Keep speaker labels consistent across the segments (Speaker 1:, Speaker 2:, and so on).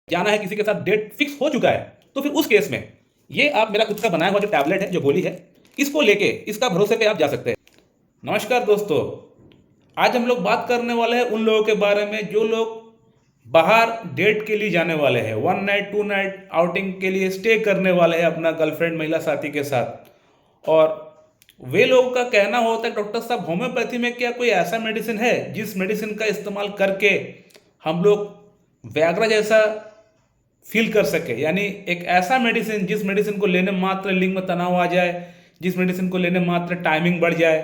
Speaker 1: जाना है किसी के साथ, डेट फिक्स हो चुका है, तो फिर उस केस में ये आप मेरा खुद का बनाया हुआ जो टैबलेट है, जो गोली है, इसको लेके इसका भरोसे पे आप जा सकते हैं। नमस्कार दोस्तों, आज हम लोग बात करने वाले हैं उन लोगों के बारे में जो लोग बाहर डेट के लिए जाने वाले हैं, 1 नाइट 2 नाइट आउटिंग के लिए स्टे करने वाले हैं अपना गर्लफ्रेंड महिला साथी के साथ। और वे लोगों का कहना होता है, डॉक्टर साहब होम्योपैथी में क्या कोई ऐसा मेडिसिन है जिस मेडिसिन का इस्तेमाल करके हम लोग व्याग्रा जैसा फील कर सके, यानी एक ऐसा मेडिसिन जिस मेडिसिन को लेने मात्र लिंग में तनाव आ जाए, जिस मेडिसिन को लेने मात्र टाइमिंग बढ़ जाए।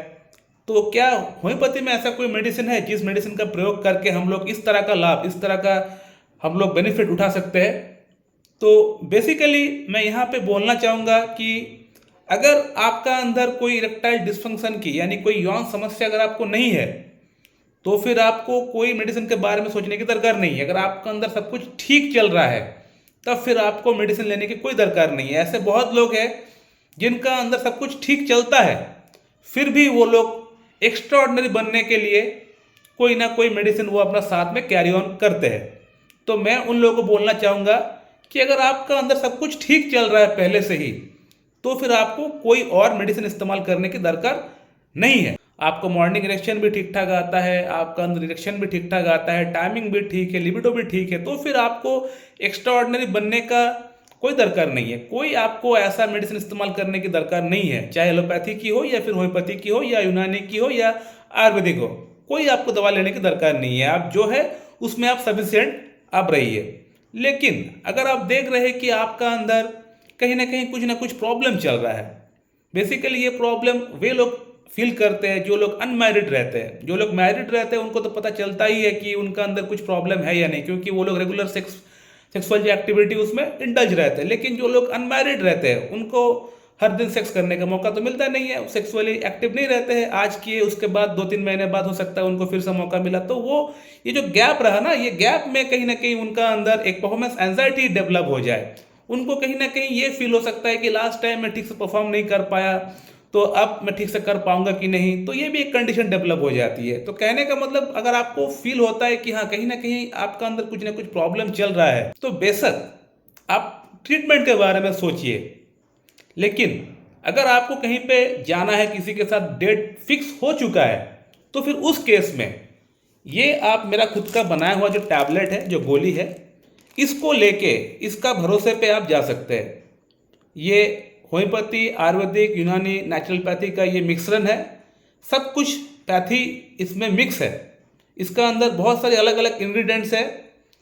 Speaker 1: तो क्या होम्योपैथी में ऐसा कोई मेडिसिन है जिस मेडिसिन का प्रयोग करके हम लोग इस तरह का लाभ, इस तरह का हम लोग बेनिफिट उठा सकते हैं? तो बेसिकली मैं यहाँ पे बोलना चाहूँगा कि अगर आपका अंदर कोई इरेक्टाइल डिस्फंक्शन की यानी कोई यौन समस्या अगर आपको नहीं है, तो फिर आपको कोई मेडिसिन के बारे में सोचने की दरकार नहीं है। अगर आपका अंदर सब कुछ ठीक चल रहा है, तब फिर आपको मेडिसिन लेने की कोई दरकार नहीं है। ऐसे बहुत लोग हैं जिनका अंदर सब कुछ ठीक चलता है, फिर भी वो लोग एक्स्ट्राऑर्डिनरी बनने के लिए कोई ना कोई मेडिसिन वो अपना साथ में कैरी ऑन करते हैं। तो मैं उन लोगों को बोलना चाहूँगा कि अगर आपका अंदर सब कुछ ठीक चल रहा है पहले से ही, तो फिर आपको कोई और मेडिसिन इस्तेमाल करने की दरकार नहीं है। आपको मॉर्निंग इरेक्शन भी ठीक ठाक आता है, आपका अंदर इरेक्शन भी ठीक ठाक आता है, टाइमिंग भी ठीक है, लिबिडो भी ठीक है, तो फिर आपको एक्स्ट्रा ऑर्डिनरी बनने का कोई दरकार नहीं है। कोई आपको ऐसा मेडिसिन इस्तेमाल करने की दरकार नहीं है, चाहे एलोपैथी की हो या फिर होम्योपैथी की हो या यूनानी की हो या आयुर्वेदिक हो, कोई आपको दवा लेने की दरकार नहीं है। आप जो है उसमें आप सफिशिएंट आप रहिए। लेकिन अगर आप देख रहे हैं कि आपका अंदर कहीं ना कुछ प्रॉब्लम चल रहा है, बेसिकली ये प्रॉब्लम वे लोग फील करते हैं जो लोग अनमैरिड रहते हैं। जो लोग मैरिड रहते हैं उनको तो पता चलता ही है कि उनका अंदर कुछ प्रॉब्लम है या नहीं, क्योंकि वो लोग रेगुलर सेक्सुअल एक्टिविटी उसमें इंडल्ज रहते हैं। लेकिन जो लोग अनमैरिड रहते हैं उनको हर दिन सेक्स करने का मौका तो मिलता नहीं है, सेक्सुअली एक्टिव नहीं रहते हैं। आज किए उसके बाद 2-3 महीने बाद हो सकता है उनको फिर से मौका मिला, तो वो ये जो गैप रहा ना, ये गैप में कहीं ना कहीं उनका अंदर एक परफॉर्मेंस एंजाइटी डेवलप हो जाए। उनको कहीं ना कहीं ये फील हो सकता है कि लास्ट टाइम मैं ठीक से परफॉर्म नहीं कर पाया, तो अब मैं ठीक से कर पाऊंगा कि नहीं, तो ये भी एक कंडीशन डेवलप हो जाती है। तो कहने का मतलब, अगर आपको फील होता है कि हाँ कहीं ना कहीं आपका अंदर कुछ ना कुछ प्रॉब्लम चल रहा है, तो बेशक आप ट्रीटमेंट के बारे में सोचिए। लेकिन अगर आपको कहीं पे जाना है, किसी के साथ डेट फिक्स हो चुका है, तो फिर उस केस में ये आप मेरा खुद का बनाया हुआ जो टैबलेट है, जो गोली है, इसको लेके इसका भरोसे पे आप जा सकते हैं। ये होम्योपैथी, आयुर्वेदिक, यूनानी, नेचुरलपैथी का ये मिश्रण है। सब कुछ पैथी इसमें मिक्स है। इसका अंदर बहुत सारे अलग अलग इंग्रेडिएंट्स है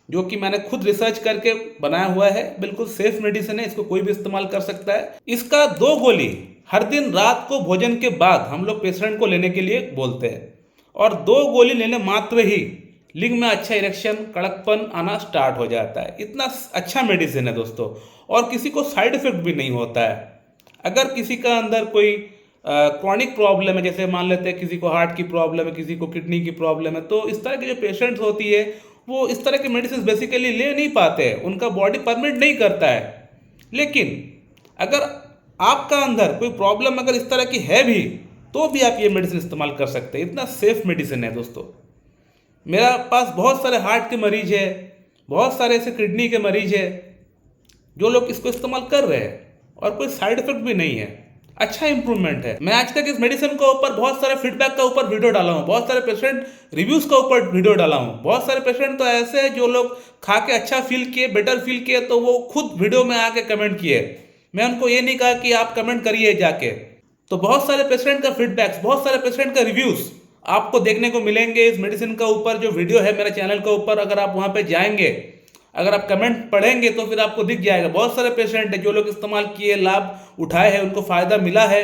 Speaker 1: जो कि मैंने खुद रिसर्च करके बनाया हुआ है। बिल्कुल सेफ मेडिसिन है, इसको कोई भी इस्तेमाल कर सकता है। इसका 2 गोली हर दिन रात को भोजन के बाद हम लोग पेशेंट को लेने के लिए बोलते हैं, और 2 गोली लेने मात्र ही लिंग में अच्छा इरेक्शन, कड़कपन आना स्टार्ट हो जाता है। इतना अच्छा मेडिसिन है दोस्तों, और किसी को साइड इफेक्ट भी नहीं होता है। अगर किसी का अंदर कोई क्रॉनिक प्रॉब्लम है, जैसे मान लेते हैं किसी को हार्ट की प्रॉब्लम है, किसी को किडनी की प्रॉब्लम है, तो इस तरह के जो पेशेंट्स होती है वो इस तरह के मेडिसिन बेसिकली ले नहीं पाते हैं, उनका बॉडी परमिट नहीं करता है। लेकिन अगर आपका अंदर कोई प्रॉब्लम अगर इस तरह की है भी, तो भी आप ये मेडिसिन इस्तेमाल कर सकते हैं। इतना सेफ मेडिसिन है दोस्तों। मेरा पास बहुत सारे हार्ट के मरीज है, बहुत सारे ऐसे किडनी के मरीज है जो लोग इसको इस्तेमाल कर रहे हैं और कोई साइड इफेक्ट भी नहीं है, अच्छा इंप्रूवमेंट है। मैं आज तक इस मेडिसिन के ऊपर बहुत सारे फीडबैक का ऊपर वीडियो डाला हूँ, बहुत सारे पेशेंट रिव्यूज का ऊपर वीडियो डाला हूँ। बहुत सारे पेशेंट तो ऐसे हैं जो लोग खा के अच्छा फील किए, बेटर फील किए, तो वो खुद वीडियो में आके कमेंट किए। मैं उनको ये नहीं कहा कि आप कमेंट करिए जाके। तो बहुत सारे पेशेंट का फीडबैक्स, बहुत सारे पेशेंट का रिव्यूज आपको देखने को मिलेंगे इस मेडिसिन का ऊपर जो वीडियो है मेरे चैनल के ऊपर। अगर आप वहाँ पे जाएंगे, अगर आप कमेंट पढ़ेंगे तो फिर आपको दिख जाएगा। बहुत सारे पेशेंट हैं जो लोग इस्तेमाल किए, लाभ उठाए हैं, उनको फायदा मिला है,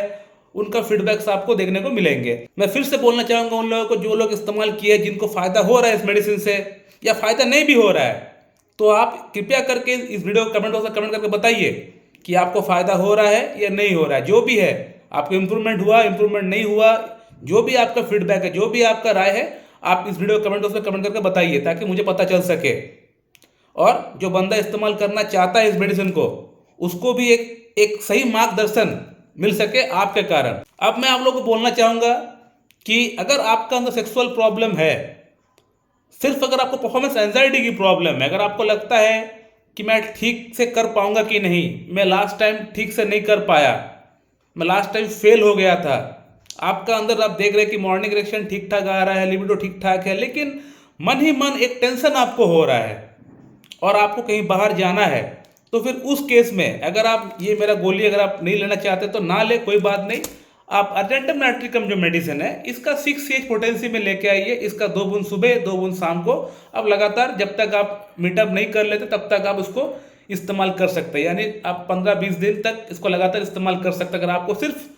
Speaker 1: उनका फीडबैक्स आपको देखने को मिलेंगे। मैं फिर से बोलना चाहूंगा उन लोगों को जो लोग इस्तेमाल किए, जिनको फायदा हो रहा है इस मेडिसिन से या फायदा नहीं भी हो रहा है, तो आप कृपया करके इस वीडियो को कमेंट बॉक्स में कमेंट करके बताइए कि आपको फायदा हो रहा है या नहीं हो रहा है। जो भी है, आपको इंप्रूवमेंट हुआ, इंप्रूवमेंट नहीं हुआ, जो भी आपका फीडबैक है, जो भी आपका राय है, आप इस वीडियो कमेंट बॉक्स में कमेंट करके बताइए, ताकि मुझे पता चल सके। और जो बंदा इस्तेमाल करना चाहता है इस मेडिसिन को, उसको भी एक सही मार्गदर्शन मिल सके आपके कारण। अब मैं आप लोगों को बोलना चाहूंगा कि अगर आपका अंदर सेक्सुअल प्रॉब्लम है, सिर्फ अगर आपको परफॉर्मेंस एंजाइटी की प्रॉब्लम है, अगर आपको लगता है कि मैं ठीक से कर पाऊंगा कि नहीं। मैं लास्ट टाइम ठीक से नहीं कर पाया, मैं लास्ट टाइम फेल हो गया था। आपका अंदर आप देख रहे हैं कि मॉर्निंग इरेक्शन ठीक ठाक आ रहा है, लिबिडो ठीक ठाक है, लेकिन मन ही मन एक टेंशन आपको हो रहा है और आपको कहीं बाहर जाना है। तो फिर उस केस में अगर आप ये मेरा गोली अगर आप नहीं लेना चाहते तो ना ले, कोई बात नहीं। आप अर्जेंटम नाइट्रिकम जो मेडिसिन है इसका 6 पोटेंसी में लेके आइए। इसका 2 बूंद सुबह 2 बूंद शाम को आप लगातार जब तक आप मीटअप नहीं कर लेते तब तक आप उसको इस्तेमाल कर सकते हैं। यानी आप 15-20 दिन तक इसको लगातार इस्तेमाल कर सकते हैं। अगर आपको सिर्फ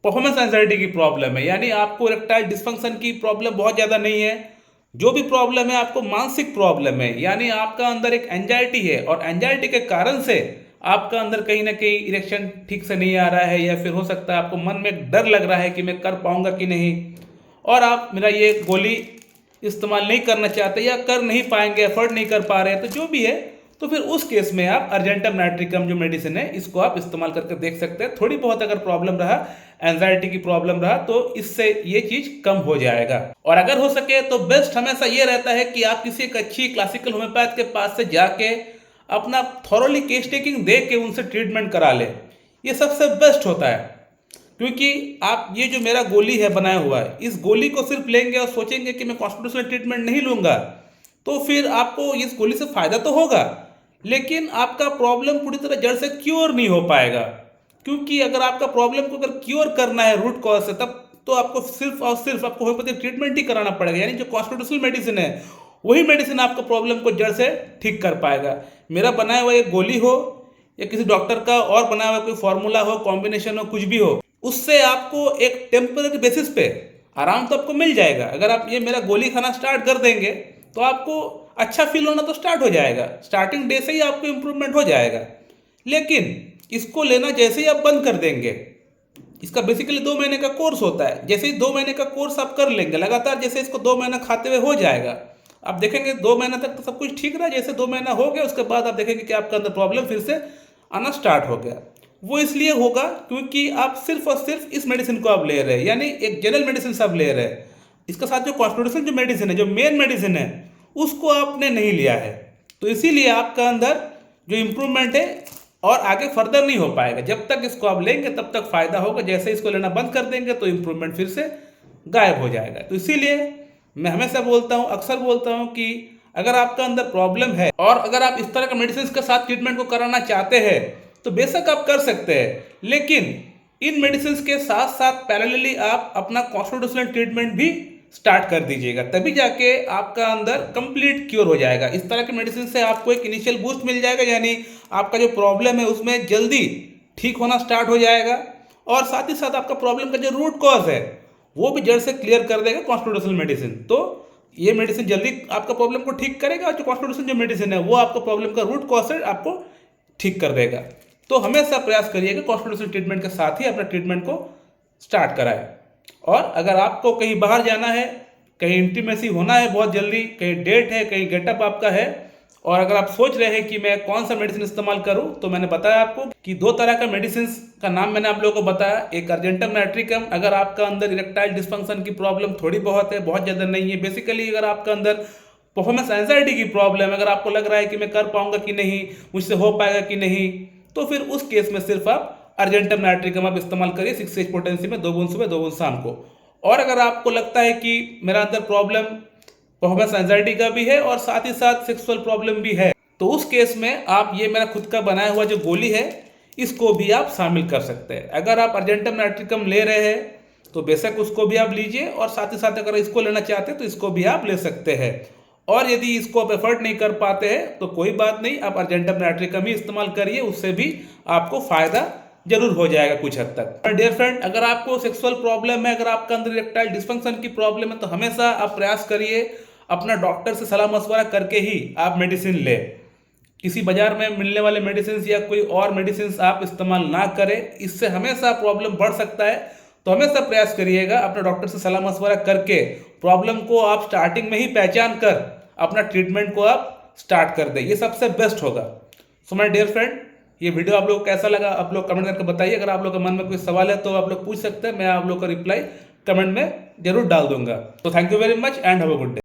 Speaker 1: परफॉर्मेंस एंजाइटी की प्रॉब्लम है, यानी आपको इरेक्टाइल डिस्फंक्शन की प्रॉब्लम बहुत ज़्यादा नहीं है, जो भी प्रॉब्लम है आपको मानसिक प्रॉब्लम है, यानी आपका अंदर एक एंजाइटी है और एंजाइटी के कारण से आपका अंदर कहीं ना कहीं इरेक्शन ठीक से नहीं आ रहा है, या फिर हो सकता है आपको मन में एक डर लग रहा है कि मैं कर पाऊंगा कि नहीं, और आप मेरा ये गोली इस्तेमाल नहीं करना चाहते या कर नहीं पाएंगे, एफर्ट नहीं कर पा रहे हैं, तो जो भी है, तो फिर उस केस में आप अर्जेंटम नाइट्रिकम जो मेडिसिन है इसको आप इस्तेमाल करके देख सकते हैं। थोड़ी बहुत अगर प्रॉब्लम रहा, एंजाइटी की प्रॉब्लम रहा, तो इससे ये चीज कम हो जाएगा। और अगर हो सके तो बेस्ट हमेशा ये रहता है कि आप किसी एक अच्छी क्लासिकल होम्योपैथ के पास से जाके अपना थॉरोली केस टेकिंग दे के उनसे ट्रीटमेंट करा ले। ये सबसे बेस्ट होता है, क्योंकि आप ये जो मेरा गोली है बनाया हुआ है, इस गोली को सिर्फ लेंगे और सोचेंगे कि मैं कॉन्स्टिट्यूशनल ट्रीटमेंट नहीं लूंगा, तो फिर आपको इस गोली से फायदा तो होगा, लेकिन आपका प्रॉब्लम पूरी तरह जड़ से क्योर नहीं हो पाएगा। क्योंकि अगर आपका प्रॉब्लम को अगर क्योर करना है रूट कॉज से, तब तो आपको सिर्फ और सिर्फ आपको होम्योपैथिक ट्रीटमेंट ही कराना पड़ेगा। यानी जो कॉन्स्टिट्यूशनल मेडिसिन है वही मेडिसिन आपका प्रॉब्लम को जड़ से ठीक कर पाएगा। मेरा बनाया हुआ एक गोली हो या किसी डॉक्टर का और बनाया हुआ कोई फॉर्मूला हो, कॉम्बिनेशन हो, कुछ भी हो, उससे आपको एक टेम्पररी बेसिस पे आराम तो आपको मिल जाएगा। अगर आप ये मेरा गोली खाना स्टार्ट कर देंगे तो आपको अच्छा फील होना तो स्टार्ट हो जाएगा, स्टार्टिंग डे से ही आपको इंप्रूवमेंट हो जाएगा। लेकिन इसको लेना जैसे ही आप बंद कर देंगे, इसका बेसिकली 2 महीने का कोर्स होता है, जैसे ही 2 महीने का कोर्स आप कर लेंगे लगातार, जैसे इसको 2 महीना खाते हुए हो जाएगा, आप देखेंगे 2 महीना तक तो सब कुछ ठीक रहा। जैसे 2 महीना हो गया उसके बाद आप देखेंगे कि आपका अंदर प्रॉब्लम फिर से आना स्टार्ट हो गया। वो इसलिए होगा क्योंकि आप सिर्फ और सिर्फ इस मेडिसिन को आप ले रहे हैं, यानी एक जनरल मेडिसिन सब ले रहे हैं। इसके साथ जो कॉन्स्टिट्यूशनल जो मेडिसिन है, जो मेन मेडिसिन है, उसको आपने नहीं लिया है, तो इसीलिए आपका अंदर जो इम्प्रूवमेंट है और आगे फर्दर नहीं हो पाएगा। जब तक इसको आप लेंगे तब तक फायदा होगा, जैसे इसको लेना बंद कर देंगे तो इम्प्रूवमेंट फिर से गायब हो जाएगा। तो इसीलिए मैं हमेशा बोलता हूँ, अक्सर बोलता हूँ कि अगर आपका अंदर प्रॉब्लम है और अगर आप इस तरह का मेडिसिन के साथ ट्रीटमेंट को कराना चाहते हैं तो बेशक आप कर सकते हैं, लेकिन इन मेडिसिन के साथ साथ पैरेलली आप अपना कॉन्स्टिट्यूशनल ट्रीटमेंट भी स्टार्ट कर दीजिएगा, तभी जाके आपका अंदर कंप्लीट क्योर हो जाएगा। इस तरह के मेडिसिन से आपको एक इनिशियल बूस्ट मिल जाएगा, यानी आपका जो प्रॉब्लम है उसमें जल्दी ठीक होना स्टार्ट हो जाएगा, और साथ ही साथ आपका प्रॉब्लम का जो रूट कॉज है वो भी जड़ से क्लियर कर देगा कॉन्स्टिट्यूशनल मेडिसिन। तो ये मेडिसिन जल्दी आपका प्रॉब्लम को ठीक करेगा, और जो कॉन्स्टिट्यूशन जो मेडिसिन है वो आपका प्रॉब्लम का रूट कॉज है आपको ठीक कर देगा। तो हमेशा प्रयास करिएगा कॉन्स्टिट्यूशनल ट्रीटमेंट के साथ ही अपना ट्रीटमेंट को स्टार्ट कराएं। और अगर आपको कहीं बाहर जाना है, कहीं इंटीमेसी होना है बहुत जल्दी, कहीं डेट है, कहीं गेटअप आपका है, और अगर आप सोच रहे हैं कि मैं कौन सा मेडिसिन इस्तेमाल करूं, तो मैंने बताया आपको कि 2 तरह का मेडिसिन का नाम मैंने आप लोगों को बताया। एक अर्जेंटम नाइट्रिकम, अगर आपका अंदर इरेक्टाइल डिस्फंक्शन की प्रॉब्लम थोड़ी बहुत है, बहुत ज़्यादा नहीं है, बेसिकली अगर आपका अंदर परफॉर्मेंस एंजाइटी की प्रॉब्लम, अगर आपको लग रहा है कि मैं कर पाऊंगा कि नहीं, मुझसे हो पाएगा कि नहीं, तो फिर उस केस में सिर्फ आप अर्जेंटम नाइट्रिकम आप इस्तेमाल करिए 6 पोटेंसी में 2 बूंद सुबह 2 बूंद शाम को। और अगर आपको लगता है कि मेरा अंदर प्रॉब्लम परफॉर्मेंस एंजाइटी का भी है और साथ ही साथ सेक्सुअल प्रॉब्लम भी है, तो उस केस में आप ये मेरा खुद का बनाया हुआ जो गोली है इसको भी आप शामिल कर सकते हैं। अगर आप अर्जेंटम नाइट्रिकम ले रहे हैं तो बेशक उसको भी आप लीजिए, और साथ ही साथ अगर इसको लेना चाहते हैं तो इसको भी आप ले सकते हैं। और यदि इसको आप एफर्ट नहीं कर पाते हैं तो कोई बात नहीं, आप अर्जेंटम नाइट्रिकम ही इस्तेमाल करिए, उससे भी आपको फायदा जरूर हो जाएगा कुछ हद तक। डियर फ्रेंड, अगर आपको सेक्सुअल प्रॉब्लम है, अगर आपका अंदर इरेक्टाइल डिस्फंक्शन की प्रॉब्लम है, तो हमेशा आप प्रयास करिए अपना डॉक्टर से सलाह मशवरा करके ही आप मेडिसिन ले। किसी बाजार में मिलने वाले मेडिसिन या कोई और मेडिसिन आप इस्तेमाल ना करें, इससे हमेशा प्रॉब्लम बढ़ सकता है। तो हमेशा प्रयास करिएगा अपने डॉक्टर से सलाह मशवरा करके प्रॉब्लम को आप स्टार्टिंग में ही पहचान कर अपना ट्रीटमेंट को आप स्टार्ट कर दें, ये सबसे बेस्ट होगा। सो माय डियर फ्रेंड, ये वीडियो आप लोग को कैसा लगा आप लोग कमेंट करके बताइए। अगर आप लोग के मन में कोई सवाल है तो आप लोग पूछ सकते हैं, मैं आप लोग का रिप्लाई कमेंट में जरूर डाल दूंगा। तो thank you very much and have a good day.